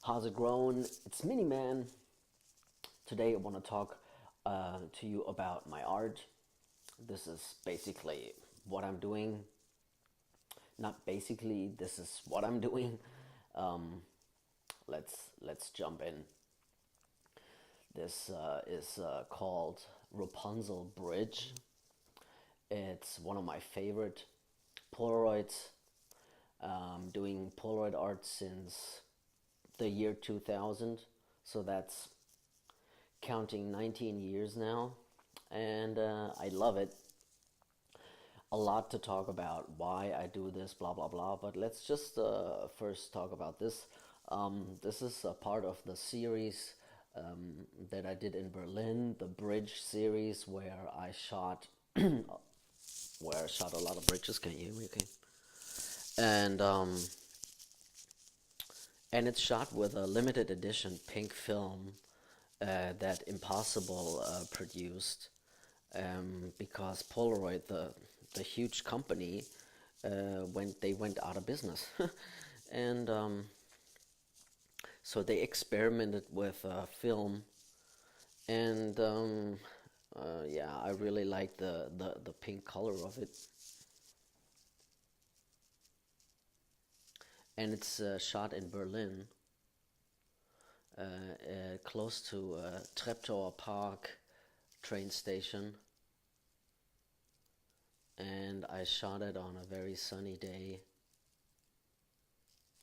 How's it going? It's Miniman. Today I want to talk to you about my art. This is basically what I'm doing. Not basically, this is what I'm doing. Um, let's jump in. This is called Rapunzel Bridge. It's one of my favorite Polaroids. Doing Polaroid art since the year 2000, so that's counting 19 years now, and I love it. A lot to talk about why I do this, blah blah blah, but let's just first talk about this. This is a part of the series that I did in Berlin, the bridge series, where I shot a lot of bridges. Can you hear me okay? And it's shot with a limited edition pink film that Impossible produced, because Polaroid, the huge company, went out of business, and so they experimented with film, and yeah, I really like the pink color of it, and it's shot in Berlin, close to Treptower Park train station, and I shot it on a very sunny day,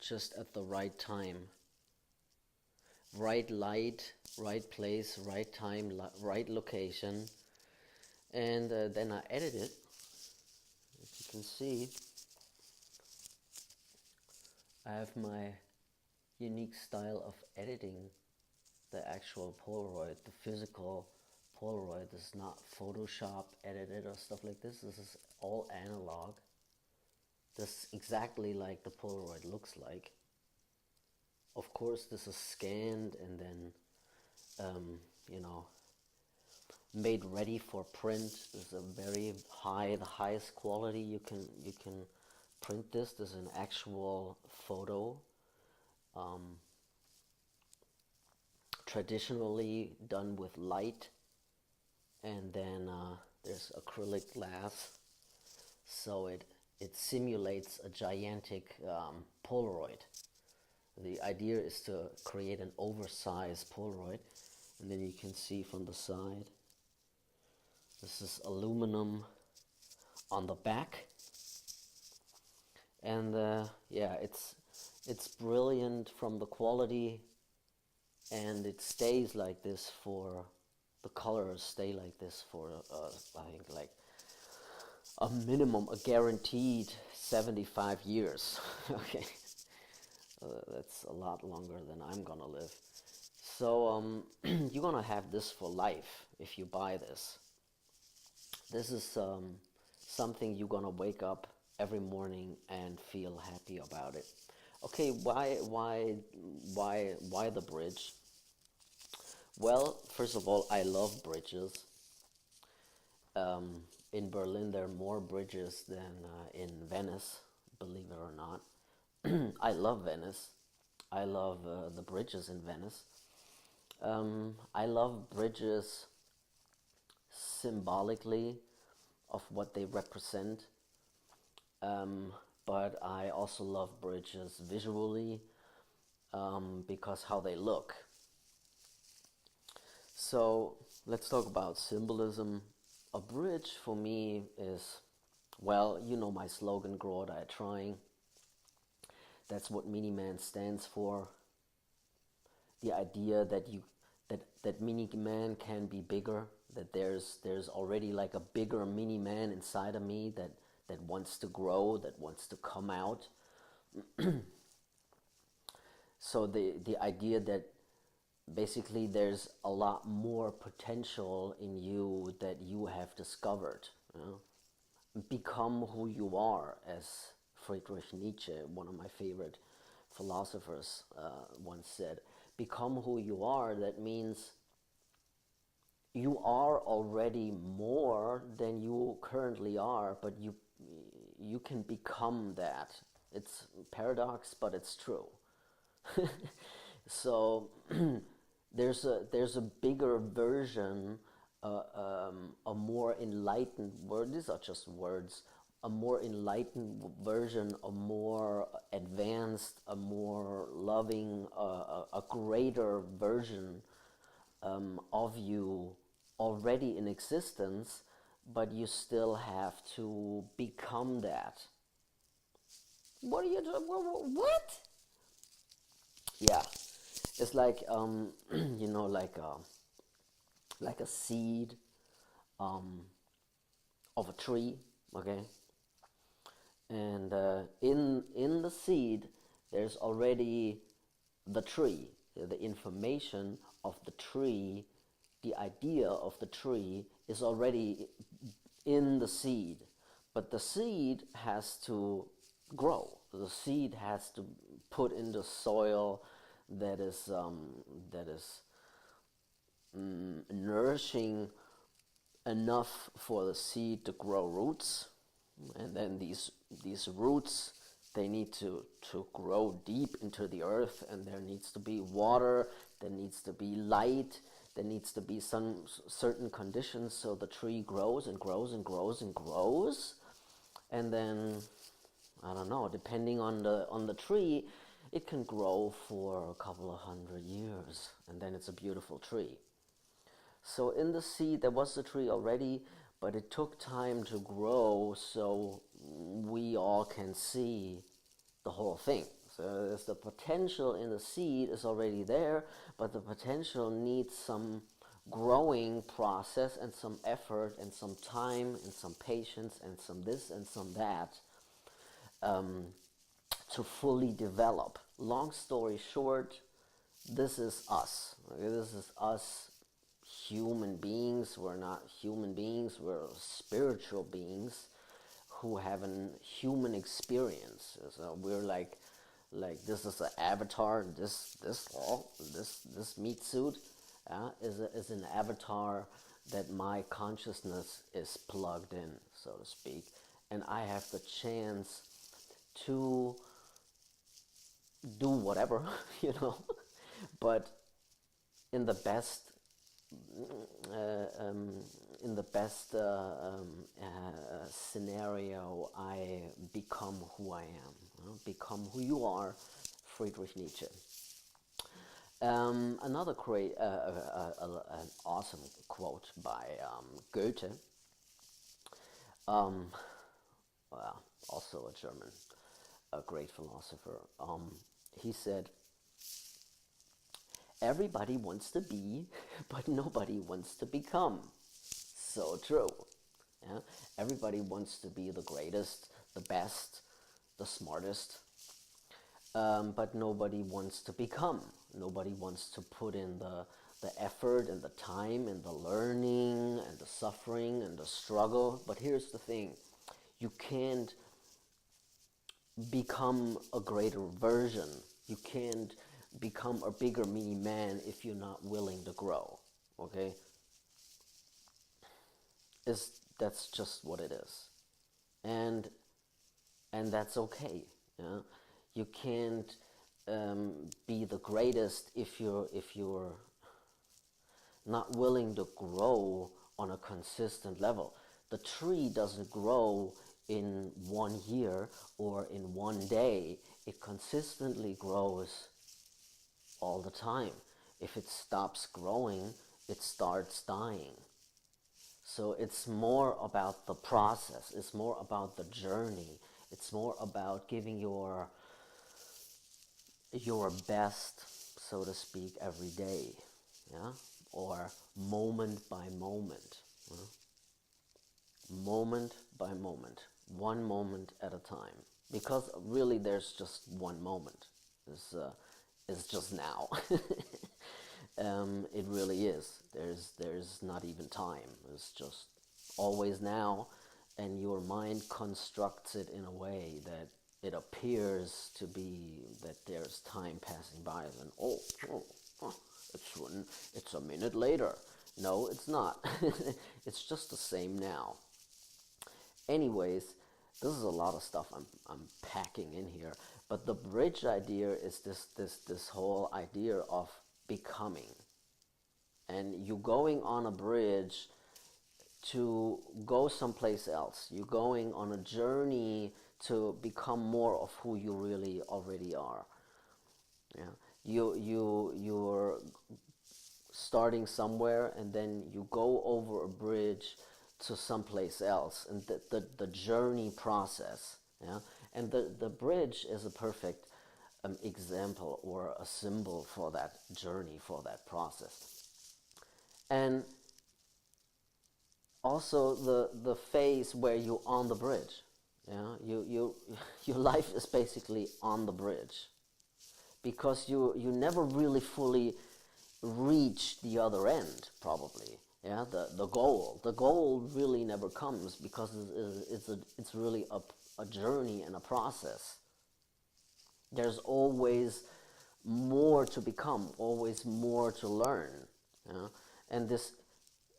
just at the right time. Right light, right place, right time, right location, and then I edited. As you can see, I have my unique style of editing the actual Polaroid, the physical Polaroid. This is not Photoshop edited or stuff like this. This is all analog. This is exactly like the Polaroid looks like. Of course, this is scanned and then, you know, made ready for print. This is a very the highest quality you can print this. This is an actual photo. Traditionally done with light, and then there's acrylic glass, so it simulates a gigantic Polaroid. The idea is to create an oversized Polaroid, and then you can see from the side, this is aluminum on the back, and yeah, it's brilliant from the quality, and it stays like this for, the colors stay like this for I think like a minimum, a guaranteed 75 years. Okay, that's a lot longer than I'm gonna live. So you're gonna have this for life if you buy this. This is something you're gonna wake up every morning and feel happy about it. Okay, why the bridge? Well, first of all, I love bridges. In Berlin, there are more bridges than in Venice, believe it or not. I love Venice. I love the bridges in Venice. I love bridges symbolically of what they represent, but I also love bridges visually, because how they look. So let's talk about symbolism. A bridge for me is, well, you know my slogan, grow or die trying. That's what Miniman stands for. The idea that that Miniman can be bigger, that there's already like a bigger Miniman inside of me that wants to grow, that wants to come out. So the idea that basically there's a lot more potential in you that you have discovered. You know? Become who you are, as Friedrich Nietzsche, one of my favorite philosophers, once said. Become who you are. That means you are already more than you currently are, but you can become that. It's a paradox, but it's true. So there's a bigger version, a more enlightened word. These are just words. A more enlightened version, a more advanced, a more loving, a greater version of you already in existence, but you still have to become that. What are you doing? What? Yeah, it's like like a seed of a tree, okay? And in the seed, there's already the tree, the information of the tree, the idea of the tree is already in the seed, but the seed has to grow. The seed has to put in the soil that is nourishing enough for the seed to grow roots, and then these roots, they need to grow deep into the earth, and there needs to be water, there needs to be light, there needs to be some certain conditions so the tree grows and grows and grows and grows. And then, I don't know, depending on the tree, it can grow for a couple of 100 years, and then it's a beautiful tree. So in the seed there was the tree already, but it took time to grow so we all can see the whole thing. So there's the potential in the seed is already there, but the potential needs some growing process and some effort and some time and some patience and some this and some that, to fully develop. Long story short, this is us. Okay? This is us, human beings. We're not human beings, we're spiritual beings who have an human experience. So we're like this is an avatar. This meat suit is an avatar that my consciousness is plugged in, so to speak, and I have the chance to do whatever, but in the best scenario, I become who I am. Become who you are, Friedrich Nietzsche. Another great, an awesome quote by Goethe, well, also a German, a great philosopher. He said, "Everybody wants to be, but nobody wants to become." So true. Yeah? Everybody wants to be the greatest, the best, the smartest, but nobody wants to become. Nobody wants to put in the effort and the time and the learning and the suffering and the struggle. But here's the thing. You can't become a greater version. You can't become a bigger mini-man if you're not willing to grow. Okay? That's just what it is. And that's okay. Yeah? You can't be the greatest if you're not willing to grow on a consistent level. The tree doesn't grow in 1 year or in 1 day. It consistently grows all the time. If it stops growing, it starts dying. So it's more about the process. It's more about the journey. It's more about giving your best, so to speak, every day, yeah, or moment by moment, moment by moment, one moment at a time. Because really, there's just one moment. It's just now. It really is. There's not even time. It's just always now, and your mind constructs it in a way that it appears to be that there's time passing by, and it's a minute later. No, it's not. It's just the same now. Anyways, this is a lot of stuff I'm packing in here, But the bridge idea is this whole idea of becoming. And you going on a bridge to go someplace else. You're going on a journey to become more of who you really already are. Yeah. You're starting somewhere, and then you go over a bridge to someplace else, and the journey process. Yeah. And the bridge is a perfect example or a symbol for that journey, for that process. And also the phase where you're on the bridge. Yeah, your life is basically on the bridge, because you never really fully reach the other end, probably. Yeah, the goal really never comes, because it's really a journey and a process. There's always more to become, always more to learn. Yeah? And this,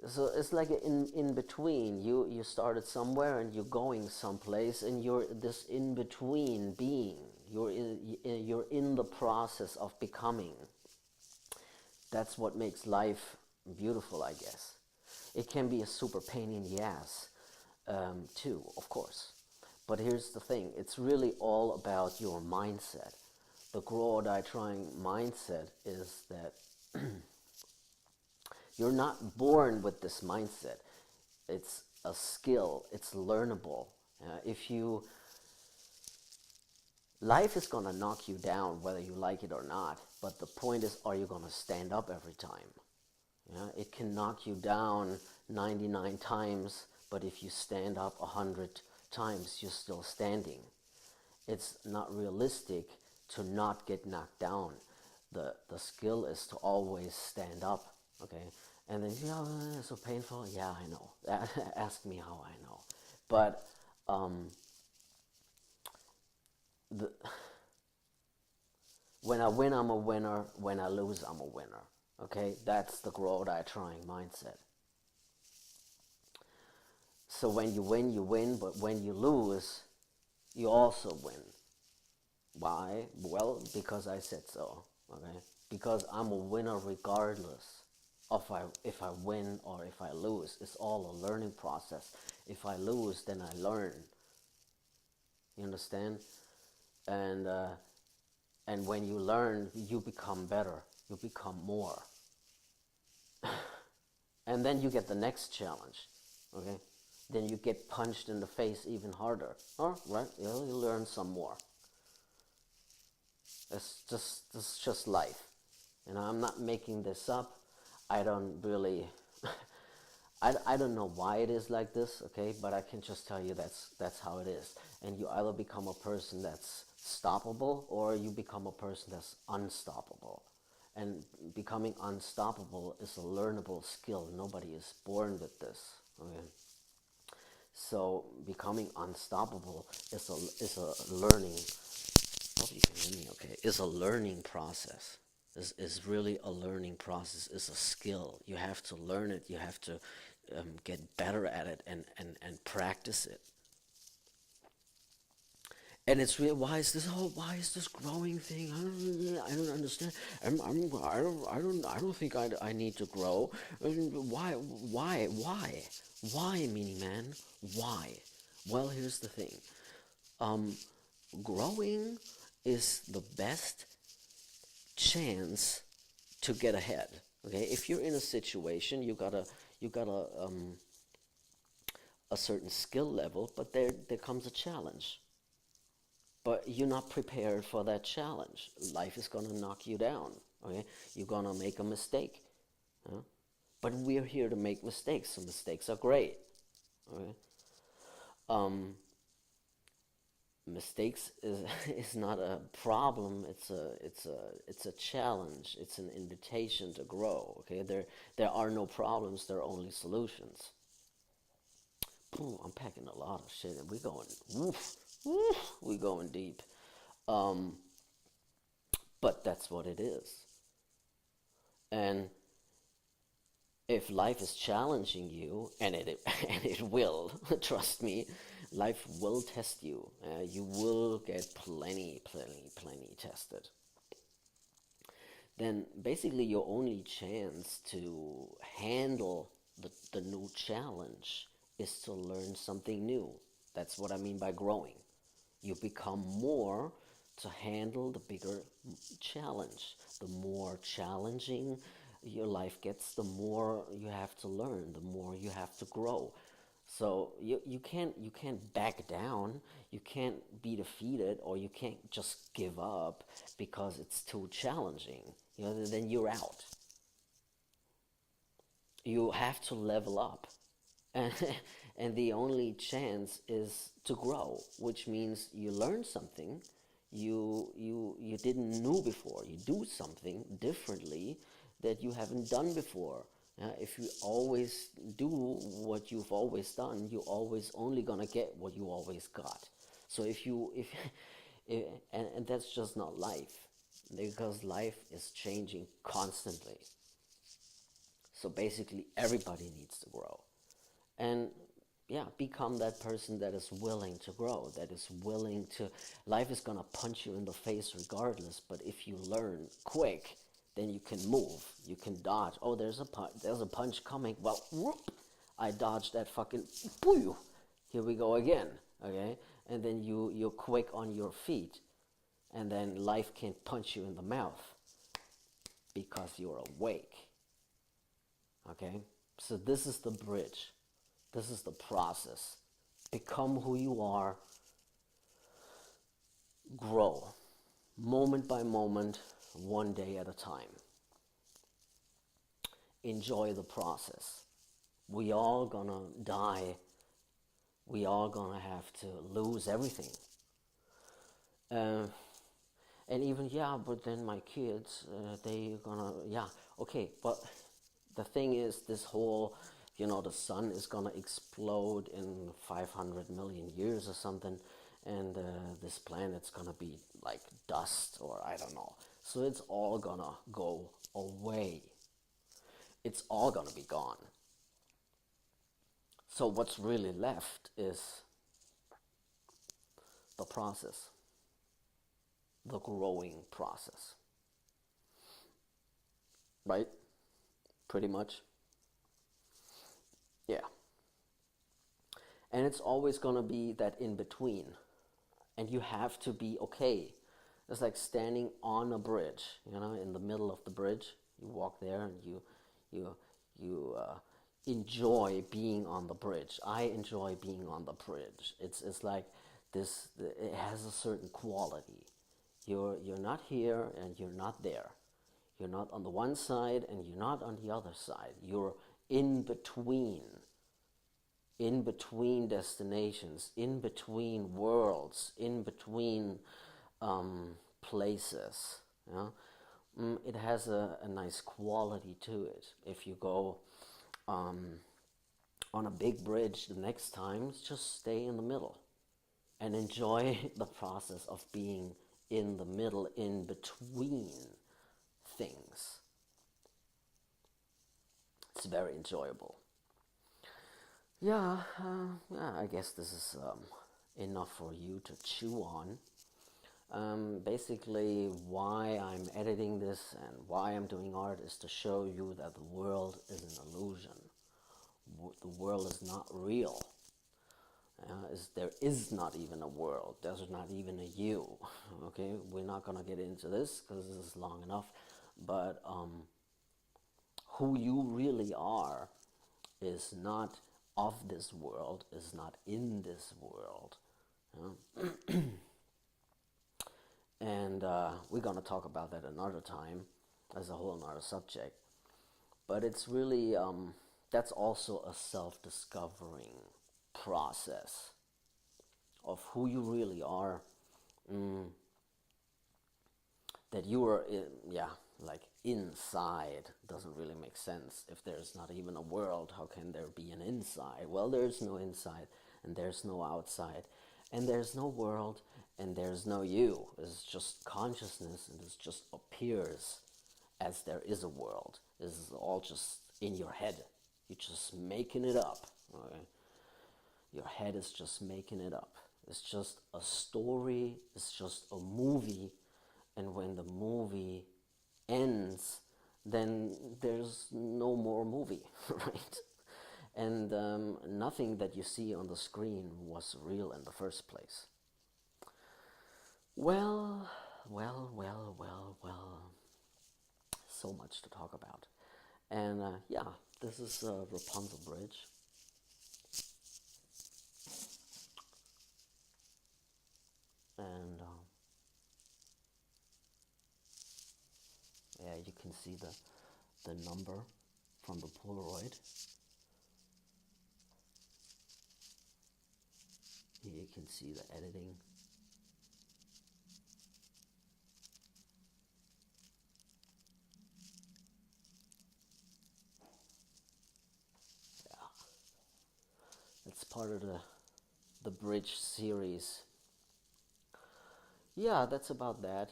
so it's like in between. You started somewhere and you're going someplace, and you're this in between being. You're in the process of becoming. That's what makes life beautiful, I guess. It can be a super pain in the ass, too, of course. But here's the thing, it's really all about your mindset. The grow or die trying mindset is that you're not born with this mindset. It's a skill, it's learnable. Life is gonna knock you down whether you like it or not, but the point is, are you gonna stand up every time? Yeah, it can knock you down 99 times, but if you stand up 100 times, you're still standing. It's not realistic to not get knocked down. The skill is to always stand up, okay? And then, it's so painful. Yeah, I know. Ask me how I know. But when I win, I'm a winner. When I lose, I'm a winner. Okay, that's the grow or die trying mindset. So when you win, but when you lose, you also win. Why? Well, because I said so. Okay, because I'm a winner regardless of if I win or if I lose. It's all a learning process. If I lose, then I learn. You understand? And when you learn, you become better. You become more. And then you get the next challenge. Okay? Then you get punched in the face even harder. Oh, right? You learn some more. It's just life. And I'm not making this up. I don't really I don't know why it is like this, okay, but I can just tell you that's how it is. And you either become a person that's stoppable, or you become a person that's unstoppable. And becoming unstoppable is a learnable skill. Nobody is born with this. Okay? So becoming unstoppable is a learning. Hope you can hear me. Okay, is a learning process. Is really a learning process. Is a skill. You have to learn it. You have to get better at it and practice it. And it's real. Why is this growing thing? I don't understand. I don't think I need to grow. Why, MINIMAN? Why? Well, here's the thing. Growing is the best chance to get ahead. Okay, if you're in a situation, you got a certain skill level, but there comes a challenge. But you're not prepared for that challenge. Life is gonna knock you down. Okay, you're gonna make a mistake. Huh? But we're here to make mistakes, so mistakes are great. Okay. Mistakes is not a problem. It's a challenge. It's an invitation to grow. Okay, there are no problems. There are only solutions. Boom, I'm packing a lot of shit, and we're going we going deep. But that's what it is. And if life is challenging you, and it and it will, trust me, Life will test you. You will get plenty tested. Then basically your only chance to handle the new challenge is to learn something new. That's what I mean by growing. You become more to handle the bigger challenge. The more challenging your life gets, the more you have to learn, the more you have to grow. So you can't back down, you can't be defeated, or you can't just give up because it's too challenging. Then you're out. You have to level up, and and the only chance is to grow, which means you learn something you didn't know before. You do something differently that you haven't done before. If you always do what you've always done, you're always only gonna get what you always got. So and that's just not life, because life is changing constantly. So basically, everybody needs to grow. And yeah, become that person that is willing to grow, that is willing to. Life is gonna punch you in the face regardless, but if you learn quick, then you can move, you can dodge. Oh, there's a punch coming. Well, whoop, I dodged that fucking. Boo! Here we go again. Okay, and then you're quick on your feet, and then life can't punch you in the mouth because you're awake. Okay, so this is the bridge. This is the process. Become who you are. Grow. Moment by moment, one day at a time. Enjoy the process. We all gonna die. We all gonna have to lose everything. And even, yeah, but then my kids, they gonna, yeah, okay, but the thing is, this whole, the sun is gonna explode in 500 million years or something, and this planet's gonna be like dust, or I don't know. So it's all gonna go away. It's all gonna be gone. So what's really left is the process, the growing process. Right? Pretty much. Yeah. And it's always going to be that in between. And you have to be okay. It's like standing on a bridge, in the middle of the bridge. You walk there and you enjoy being on the bridge. I enjoy being on the bridge. It's like this. It has a certain quality. You're not here and you're not there. You're not on the one side and you're not on the other side. You're in between destinations, in between worlds, in between places. It has a nice quality to it. If you go on a big bridge the next time, just stay in the middle and enjoy the process of being in the middle, in between things. It's very enjoyable. Yeah, I guess this is enough for you to chew on. Basically, why I'm editing this and why I'm doing art is to show you that the world is an illusion. The world is not real. There is not even a world. There's not even a you. Okay, we're not gonna get into this because this is long enough. But who you really are is not of this world, is not in this world. And we're gonna talk about that another time as a whole another subject. But it's really, that's also a self-discovering process of who you really are. That you are, like inside doesn't really make sense. If there's not even a world, how can there be an inside? Well, there's no inside and there's no outside, and there's no world and there's no you. It's just consciousness, and it just appears as there is a world. This is all just in your head. You're just making it up. Okay? Your head is just making it up. It's just a story, it's just a movie, and when the movie ends, then there's no more movie, right? And nothing that you see on the screen was real in the first place. Well, well. So much to talk about. And yeah, this is Rapunzel Bridge. And yeah, you can see the number from the Polaroid. Here you can see the editing. Yeah, it's part of the bridge series. Yeah, that's about that.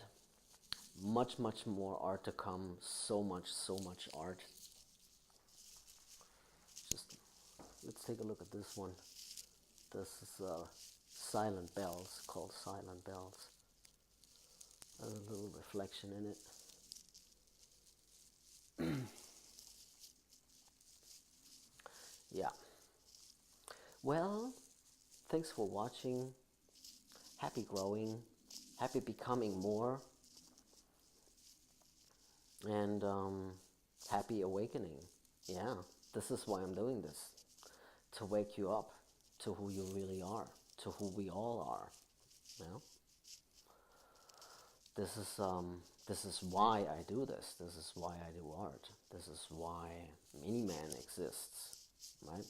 Much more art to come. So much art. Just let's take a look at this one. This is Silent Bells, called Silent Bells. A little reflection in it. Yeah. Well, thanks for watching. Happy growing. Happy becoming more. And happy awakening. Yeah, this is why I'm doing this. To wake you up to who you really are. To who we all are. You know? This is why I do this. This is why I do art. This is why MINIMAN exists. Right?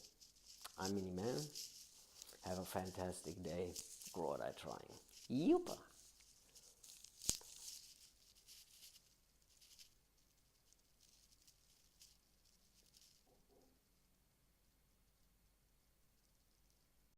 I'm MINIMAN. Have a fantastic day. Grow what I trying. Yupa.